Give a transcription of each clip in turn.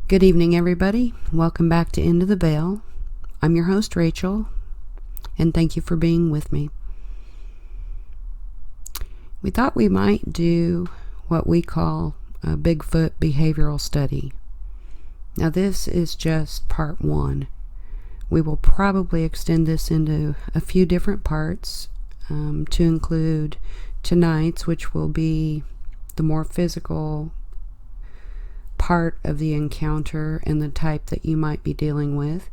Good evening, everybody. Welcome back to Into the Veil. I'm your host, Rachel, and thank you for being with me. We thought we might do what we call a Bigfoot behavioral study. Now, this is just part one. We will probably extend this into a few different parts to include tonight's, which will be the more physical part of the encounter and the type that you might be dealing with.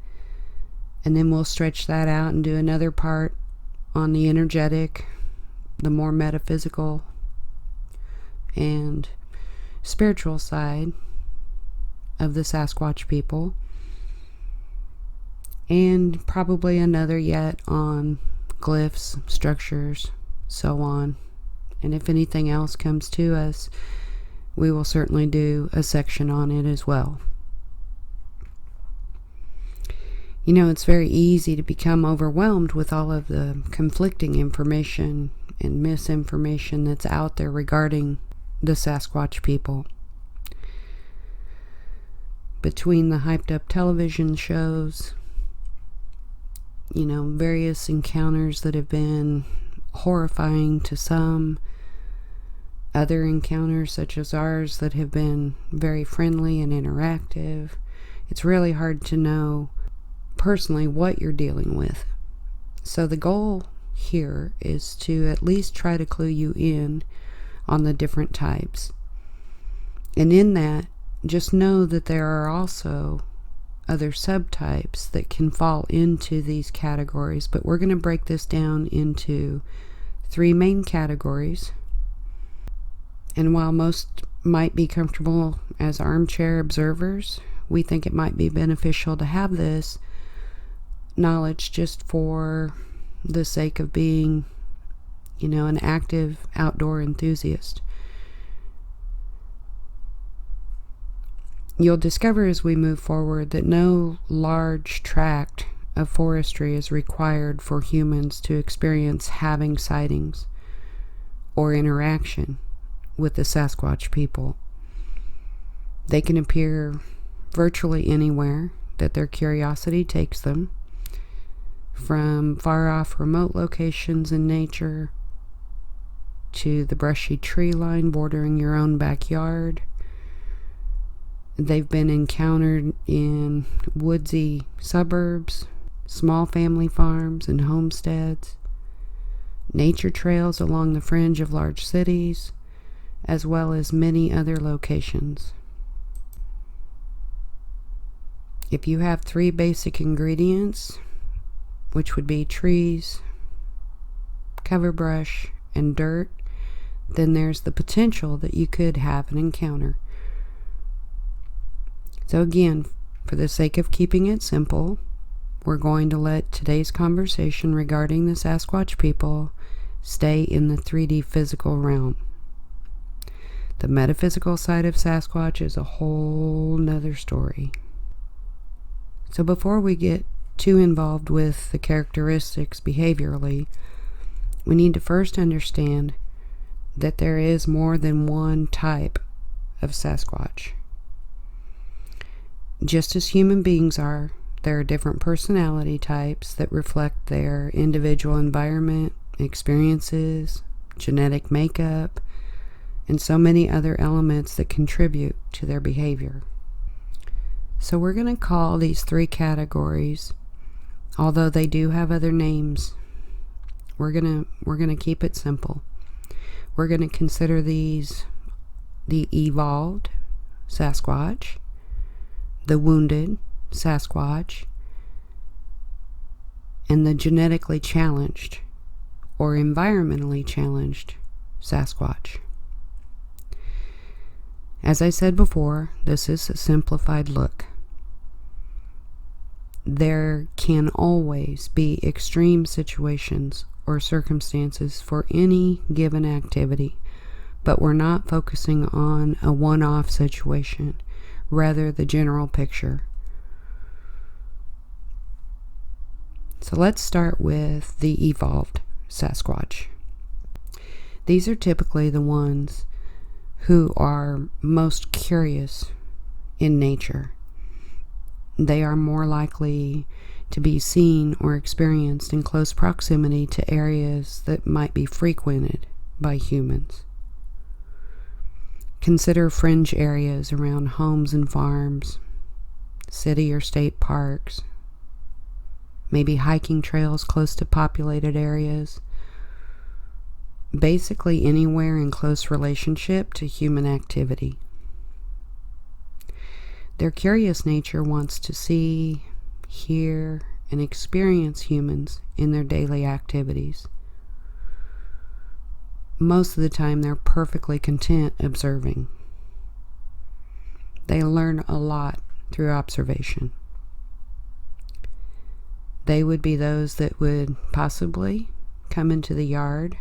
And then we'll stretch that out and do another part on the energetic, the more metaphysical and spiritual side of the Sasquatch people. And probably another yet on glyphs, structures, so on. And if anything else comes to us, we will certainly do a section on it as well. You know, it's very easy to become overwhelmed with all of the conflicting information and misinformation that's out there regarding the Sasquatch people. Between the hyped up television shows, you know, various encounters that have been horrifying to some, other encounters such as ours that have been very friendly and interactive, it's really hard to know personally what you're dealing with. So the goal here is to at least try to clue you in on the different types. And in that, just know that there are also other subtypes that can fall into these categories, but we're going to break this down into three main categories. And while most might be comfortable as armchair observers, we think it might be beneficial to have this knowledge just for the sake of being, you know, an active outdoor enthusiast. You'll discover as we move forward that no large tract of forestry is required for humans to experience having sightings or interaction with the Sasquatch people. They can appear virtually anywhere that their curiosity takes them, from far off remote locations in nature to the brushy tree line bordering your own backyard. They've been encountered in woodsy suburbs, small family farms and homesteads, nature trails along the fringe of large cities, as well as many other locations. If you have three basic ingredients, which would be trees, cover brush, and dirt, then there's the potential that you could have an encounter. So again, for the sake of keeping it simple, we're going to let today's conversation regarding the Sasquatch people stay in the 3D physical realm. The metaphysical side of Sasquatch is a whole nother story. So before we get too involved with the characteristics behaviorally, we need to first understand that there is more than one type of Sasquatch. Just as human beings are, there are different personality types that reflect their individual environment, experiences, genetic makeup, and so many other elements that contribute to their behavior. So we're going to call these three categories, although they do have other names, we're going to keep it simple. We're going to consider these the evolved Sasquatch, the wounded Sasquatch, and the genetically challenged or environmentally challenged Sasquatch. As I said before, this is a simplified look. There can always be extreme situations or circumstances for any given activity, but we're not focusing on a one-off situation, rather the general picture. So let's start with the evolved Sasquatch. These are typically the ones who are most curious in nature. They are more likely to be seen or experienced in close proximity to areas that might be frequented by humans. Consider fringe areas around homes and farms, city or state parks, maybe hiking trails close to populated areas, basically anywhere in close relationship to human activity. Their curious nature wants to see, hear, and experience humans in their daily activities. Most of the time, they're perfectly content observing. They learn a lot through observation. They would be those that would possibly come into the yard,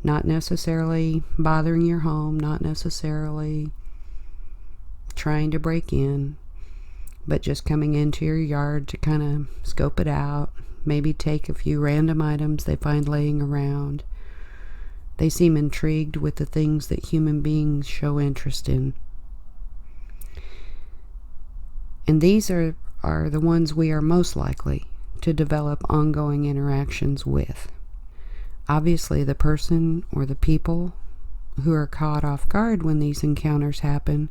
not necessarily bothering your home, not necessarily trying to break in, but just coming into your yard to kind of scope it out, maybe take a few random items they find laying around. They seem intrigued with the things that human beings show interest in. And these are the ones we are most likely to develop ongoing interactions with. Obviously, the person or the people who are caught off guard when these encounters happen,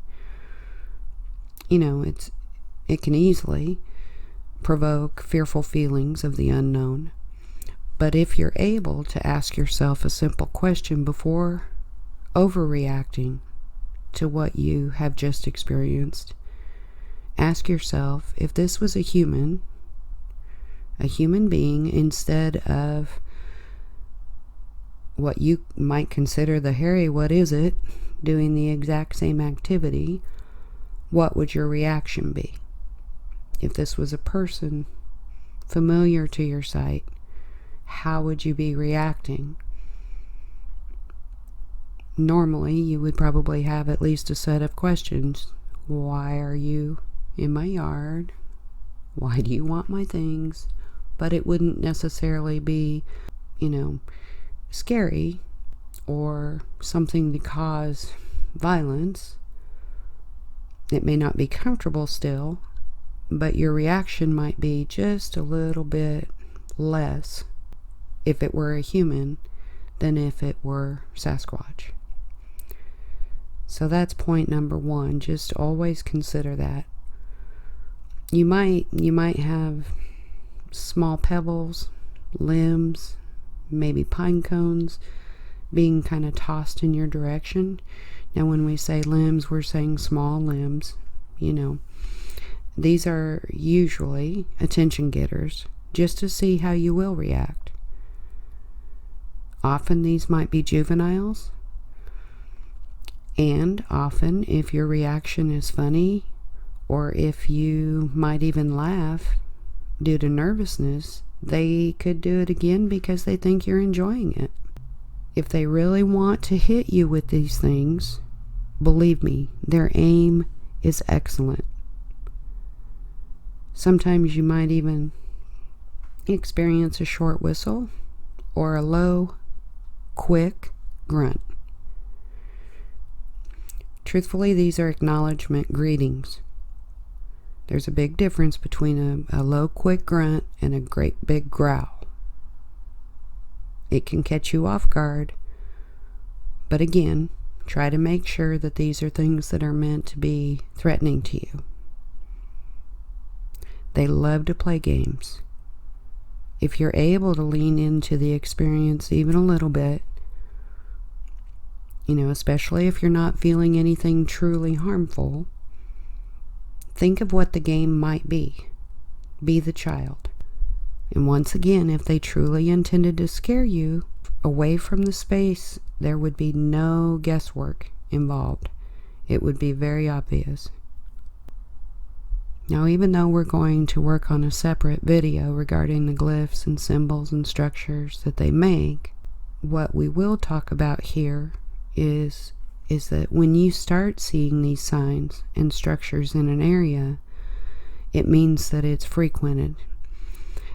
it can easily provoke fearful feelings of the unknown. But if you're able to ask yourself a simple question before overreacting to what you have just experienced, ask yourself if this was a human being instead of what you might consider the hairy what is it doing the exact same activity, what would your reaction be? If this was a person familiar to your sight, how would you be reacting? Normally, you would probably have at least a set of questions. Why are you in my yard? Why do you want my things? But it wouldn't necessarily be, scary or something to cause violence. It may not be comfortable still, but your reaction might be just a little bit less if it were a human than if it were Sasquatch. So that's point number one. Just always consider that. You might have small pebbles, limbs, maybe pine cones being kind of tossed in your direction. Now, when we say limbs, we're saying small limbs. These are usually attention getters, just to see how you will react. Often these might be juveniles, and often if your reaction is funny, or if you might even laugh due to nervousness, they could do it again because they think you're enjoying it. If they really want to hit you with these things, believe me, their aim is excellent. Sometimes you might even experience a short whistle or a low, quick grunt. Truthfully, these are acknowledgement greetings. There's a big difference between a low, quick grunt and a great big growl. It can catch you off guard, but again, try to make sure that these are things that are meant to be threatening to you. They love to play games. If you're able to lean into the experience even a little bit, especially if you're not feeling anything truly harmful, think of what the game might be. Be the child. And once again, if they truly intended to scare you away from the space, there would be no guesswork involved. It would be very obvious. Now, even though we're going to work on a separate video regarding the glyphs and symbols and structures that they make, what we will talk about here is that when you start seeing these signs and structures in an area, it means that it's frequented.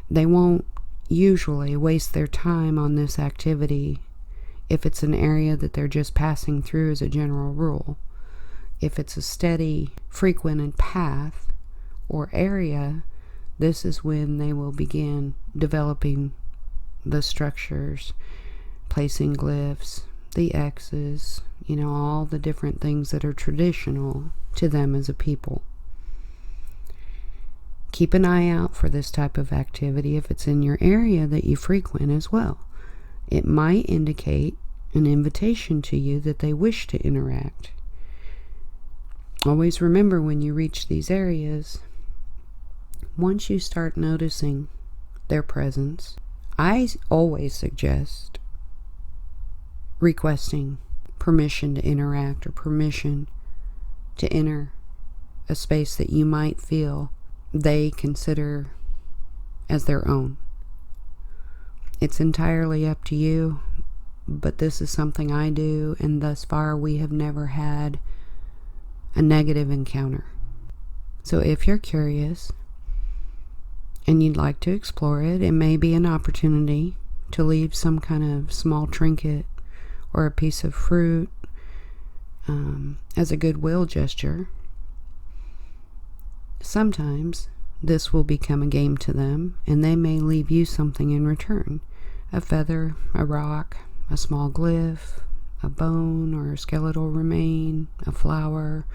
They won't usually waste their time on this activity if it's an area that they're just passing through as a general rule. If it's a steady, frequented path or area, this is when they will begin developing the structures, placing glyphs, the X's, all the different things that are traditional to them as a people. Keep an eye out for this type of activity if it's in your area that you frequent as well. It might indicate an invitation to you that they wish to interact. Always remember, when you reach these areas, once you start noticing their presence, I always suggest requesting permission to interact or permission to enter a space that you might feel they consider as their own. It's entirely up to you, but this is something I do, and thus far we have never had a negative encounter. So if you're curious and you'd like to explore it, it may be an opportunity to leave some kind of small trinket or a piece of fruit as a goodwill gesture. Sometimes this will become a game to them, and they may leave you something in return. A feather, a rock, a small glyph, a bone or a skeletal remain, a flower.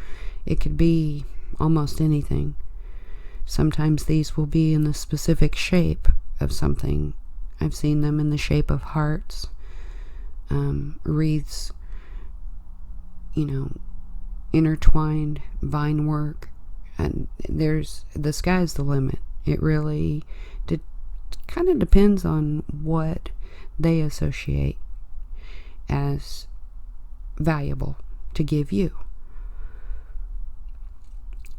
It could be almost anything. Sometimes these will be in the specific shape of something. I've seen them in the shape of hearts, wreaths, intertwined vine work. And the sky's the limit. It really kind of depends on what they associate as valuable to give you.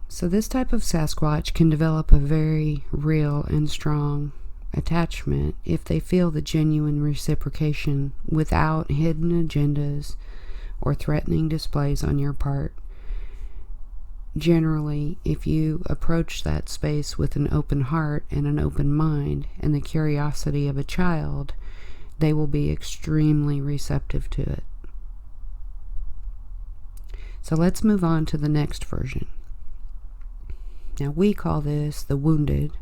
So this type of Sasquatch can develop a very real and strong attachment if they feel the genuine reciprocation without hidden agendas or threatening displays on your part. Generally, if you approach that space with an open heart and an open mind and the curiosity of a child, they will be extremely receptive to it. So let's move on to the next version. Now, we call this the wounded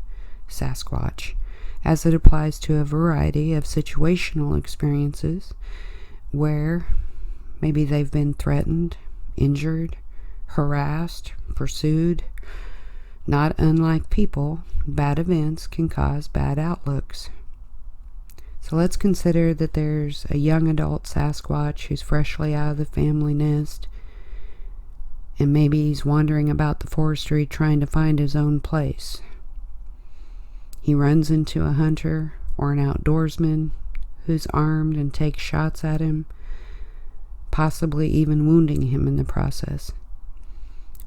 Sasquatch, as it applies to a variety of situational experiences where maybe they've been threatened, injured, harassed, pursued. Not unlike people, bad events can cause bad outlooks. So let's consider that there's a young adult Sasquatch who's freshly out of the family nest, and maybe he's wandering about the forestry trying to find his own place. He runs into a hunter or an outdoorsman who's armed and takes shots at him, possibly even wounding him in the process.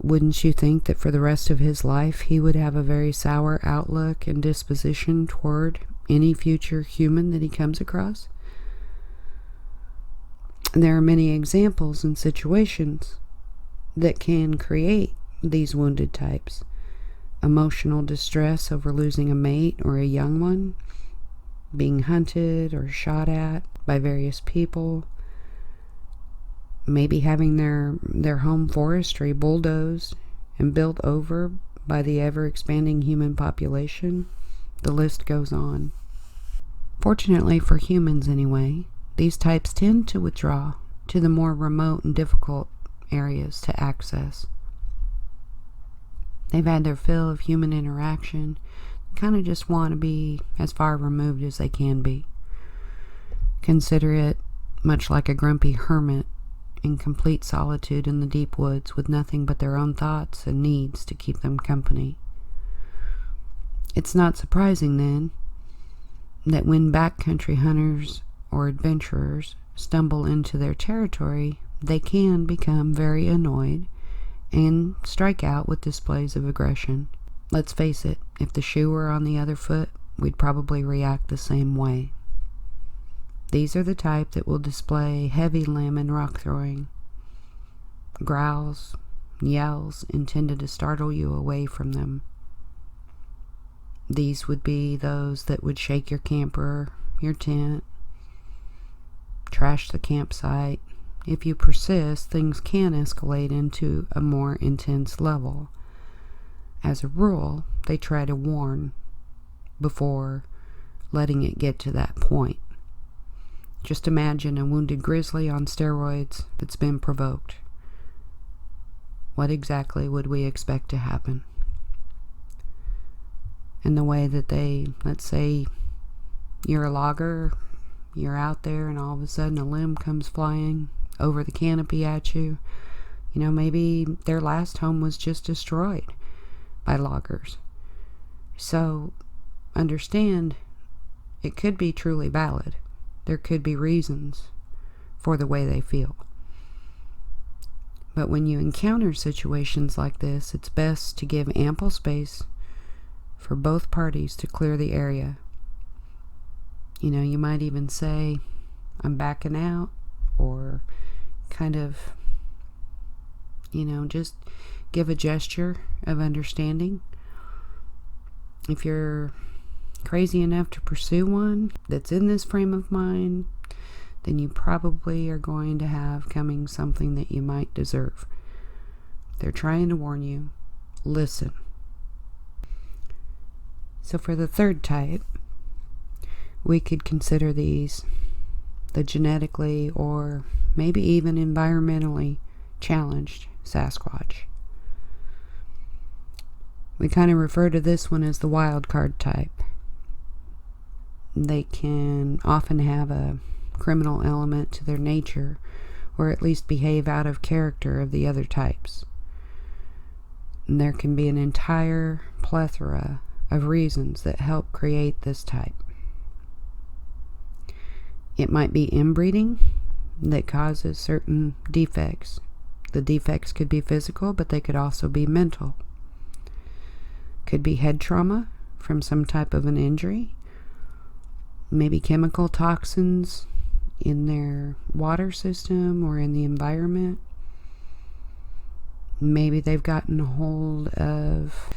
Wouldn't you think that for the rest of his life he would have a very sour outlook and disposition toward any future human that he comes across? And there are many examples and situations that can create these wounded types. Emotional distress over losing a mate or a young one, being hunted or shot at by various people, maybe having their home forestry bulldozed and built over by the ever-expanding human population. The list goes on. Fortunately for humans anyway, these types tend to withdraw to the more remote and difficult areas to access. They've had their fill of human interaction, kind of just want to be as far removed as they can be. Consider it much like a grumpy hermit in complete solitude in the deep woods with nothing but their own thoughts and needs to keep them company. It's not surprising then that when backcountry hunters or adventurers stumble into their territory, they can become very annoyed and strike out with displays of aggression. Let's face it, if the shoe were on the other foot, we'd probably react the same way. These are the type that will display heavy limb and rock throwing, growls, yells intended to startle you away from them. These would be those that would shake your camper, your tent, trash the campsite. If you persist, things can escalate into a more intense level. As a rule, they try to warn before letting it get to that point. Just imagine a wounded grizzly on steroids that's been provoked. What exactly would we expect to happen? And the way that let's say you're a logger, you're out there and all of a sudden a limb comes flying over the canopy at you. Maybe their last home was just destroyed by loggers. So understand, it could be truly valid. There could be reasons for the way they feel. But when you encounter situations like this, it's best to give ample space for both parties to clear the area. You might even say, I'm backing out, or kind of, just give a gesture of understanding. If you're crazy enough to pursue one that's in this frame of mind, then you probably are going to have coming something that you might deserve. They're trying to warn you. Listen. So for the third type, we could consider these the genetically or maybe even environmentally challenged Sasquatch. We kind of refer to this one as the wild card type. They can often have a criminal element to their nature, or at least behave out of character of the other types. And there can be an entire plethora of reasons that help create this type. It might be inbreeding that causes certain defects. The defects could be physical, but they could also be mental. Could be head trauma from some type of an injury. Maybe chemical toxins in their water system or in the environment. Maybe they've gotten a hold of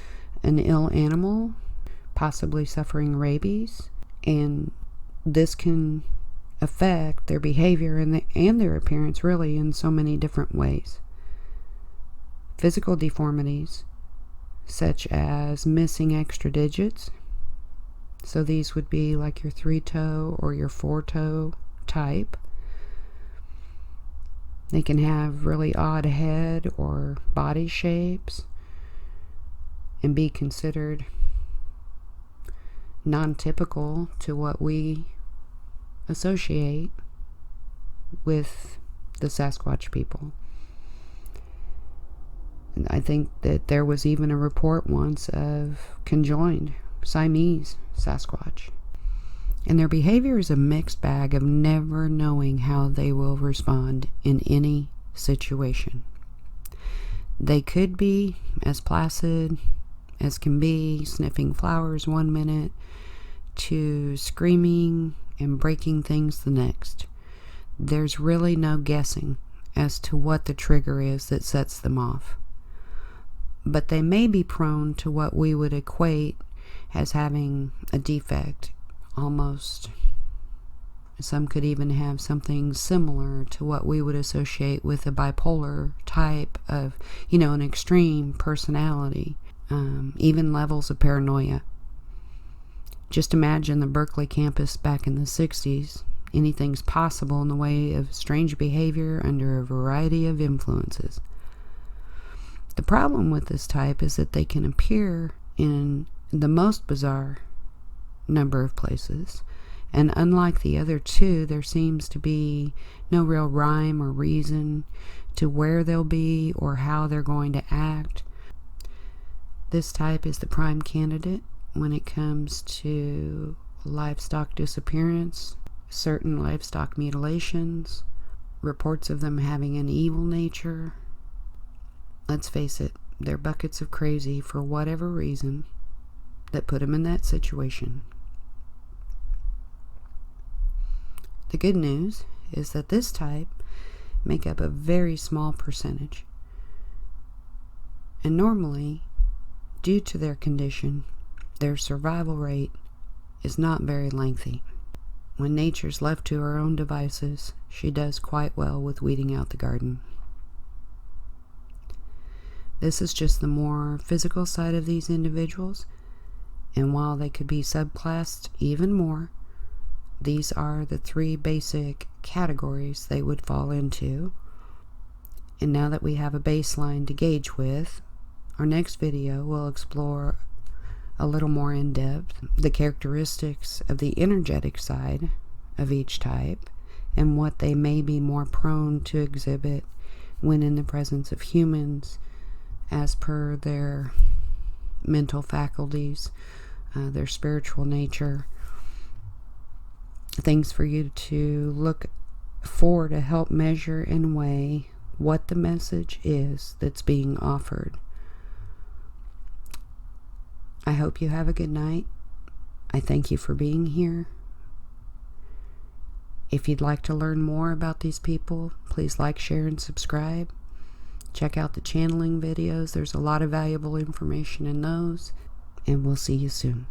an ill animal, possibly suffering rabies, and this can affect their behavior and their appearance really in so many different ways. Physical deformities, such as missing extra digits. So these would be like your 3-toe or your 4-toe type. They can have really odd head or body shapes and be considered non-typical to what we associate with the Sasquatch people. And I think that there was even a report once of conjoined Siamese Sasquatch. And their behavior is a mixed bag of never knowing how they will respond in any situation. They could be as placid as can be, sniffing flowers one minute, to screaming and breaking things the next. There's really no guessing as to what the trigger is that sets them off. But they may be prone to what we would equate as having a defect. Almost, some could even have something similar to what we would associate with a bipolar type of, an extreme personality, even levels of paranoia. Just imagine the Berkeley campus back in the 60s. Anything's possible in the way of strange behavior under a variety of influences. The problem with this type is that they can appear in the most bizarre number of places, and unlike the other two, there seems to be no real rhyme or reason to where they'll be or how they're going to act. This type is the prime candidate when it comes to livestock disappearance, certain livestock mutilations, reports of them having an evil nature. Let's face it, they're buckets of crazy for whatever reason that put them in that situation. The good news is that this type make up a very small percentage. And normally, due to their condition, their survival rate is not very lengthy. When nature's left to her own devices, she does quite well with weeding out the garden. This is just the more physical side of these individuals, and while they could be subclassed even more, these are the 3 basic categories they would fall into. And now that we have a baseline to gauge with, our next video will explore a little more in depth the characteristics of the energetic side of each type and what they may be more prone to exhibit when in the presence of humans as per their mental faculties, their spiritual nature. Things for you to look for to help measure and weigh what the message is that's being offered. I hope you have a good night. I thank you for being here. If you'd like to learn more about these people, please like, share, and subscribe. Check out the channeling videos. There's a lot of valuable information in those. And we'll see you soon.